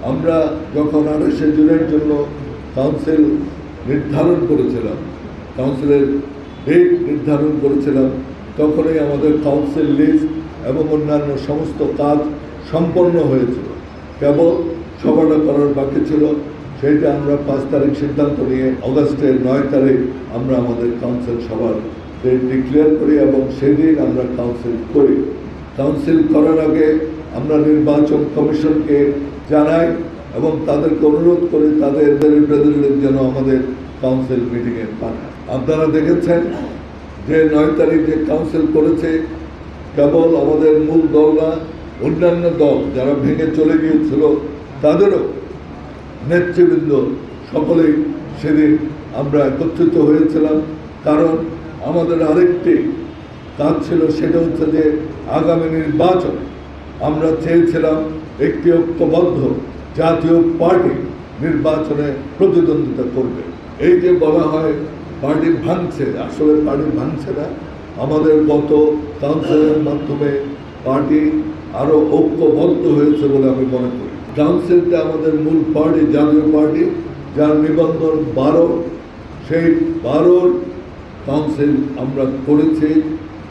আমরা যখন 28শে জুনের জন্য কাউন্সিল নির্ধারণ করেছিলাম, কাউন্সিলের ডেট নির্ধারণ করেছিলাম, তখনই আমাদের কাউন্সিল লিস্ট এবং অন্যান্য সমস্ত কাজ সম্পন্ন হয়েছিল। কেবল সভাটা করার বাকি ছিল, সেইটা আমরা 5 তারিখ সিদ্ধান্ত নিয়ে অগাস্টের 9 তারিখ আমরা আমাদের কাউন্সিল সভার ডেট ডিক্লেয়ার করি এবং সেদিন আমরা কাউন্সিল করি। কাউন্সিল করার আগে আমরা নির্বাচন কমিশনকে জানাই এবং তাদেরকে অনুরোধ করি তাদের রিপ্রেজেন্টেটিভ যেন আমাদের কাউন্সিল মিটিংয়ে পাঠায়। আপনারা দেখেছেন যে 9 তারিখ যে কাউন্সিল করেছে, কেবল আমাদের মূল দল না, অন্যান্য দল যারা ভেঙে চলে গিয়েছিল তাদেরও নেতৃবৃন্দ সকলেই সেদিন আমরা একত্রিত হয়েছিলাম। কারণ আমাদের আরেকটি কাজ ছিল, সেটা হচ্ছে যে আগামী নির্বাচন আমরা চেয়েছিলাম একটি ঐক্যবদ্ধ জাতীয় পার্টি নির্বাচনে প্রতিদ্বন্দ্বিতা করবে। এই যে বলা হয় পার্টি ভাঙছে, আসলে পার্টি ভাঙছে না। আমাদের গত কাউন্সিলের মাধ্যমে পার্টি আরো ঐক্যবদ্ধ হয়েছে বলে আমি মনে করি। কাউন্সিলটা আমাদের মূল পার্টি, জাতীয় পার্টি, যার নিবন্ধন 12, সেই 12 কাউন্সিল আমরা করেছি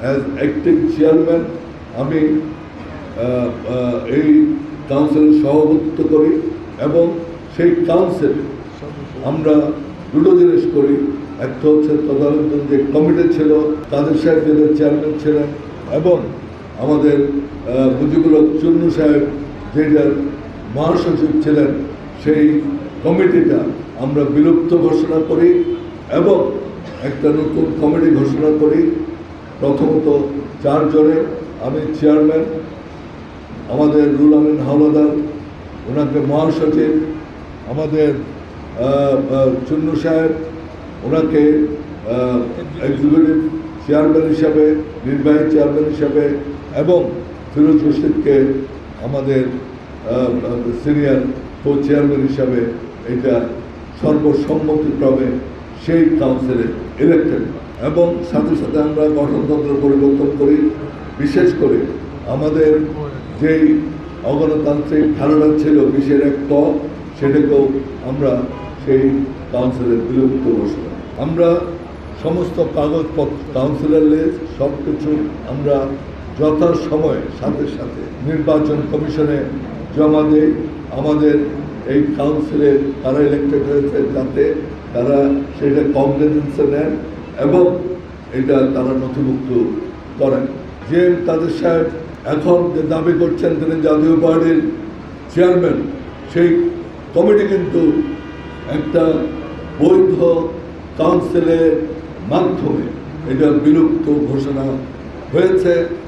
অ্যাজ অ্যাক্টিং চেয়ারম্যান। আমি এই কাউন্সিলের সভাপতিত্ব করি এবং সেই কাউন্সিলে আমরা দুটো জিনিস করি। একটা হচ্ছে তদারকির যে কমিটি ছিল, কাদের সাহেব যেটা চেয়ারম্যান ছিলেন, এবং আমাদের মুজিবুল হক চুন্নু সাহেব যেটার মহাসচিব ছিলেন, সেই কমিটিটা আমরা বিলুপ্ত ঘোষণা করি এবং একটা নতুন কমিটি ঘোষণা করি। প্রথমত 4 জনের, আমি চেয়ারম্যান, আমাদের রুল আমিন হাওলাদার ওনাকে মহাসচিব, আমাদের চুন্নু সাহেব ওনাকে এক্সিকিউটিভ চেয়ারম্যান হিসাবে, নির্বাহী চেয়ারম্যান হিসাবে, এবং ফিরোজ রশিদকে আমাদের সিনিয়র কো চেয়ারম্যান হিসাবে এটা সর্বসম্মতিক্রমে সেই কাউন্সিলে ইলেক্টেড। এবং সাথে সাথে আমরা গঠনতন্ত্র পরিবর্তন করি। বিশেষ করে আমাদের যেই অগণতান্ত্রিক ধারণা ছিল 20-1 ক, সেটাকেও আমরা সেই কাউন্সিলের বিলুপ্ত ঘোষণা। আমরা সমস্ত কাগজপত্র, কাউন্সিলের লিস্ট সব কিছু আমরা যথাসময়ে সাথে সাথে নির্বাচন কমিশনে জমা দিই। আমাদের এই কাউন্সিলে তারা ইলেক্টেড হয়েছে যাতে তারা সেটা কগনিজেন্সে নেন এবং এটা তারা নথিভুক্ত করেন। যে তাদের সাহেব এখন যে দাবি করছেন তিনি জাতীয় পার্টির চেয়ারম্যান, সেই কমিটি কিন্তু একটা বৈধ কাউন্সিলের মাধ্যমে এটা বিলুপ্ত ঘোষণা হয়েছে।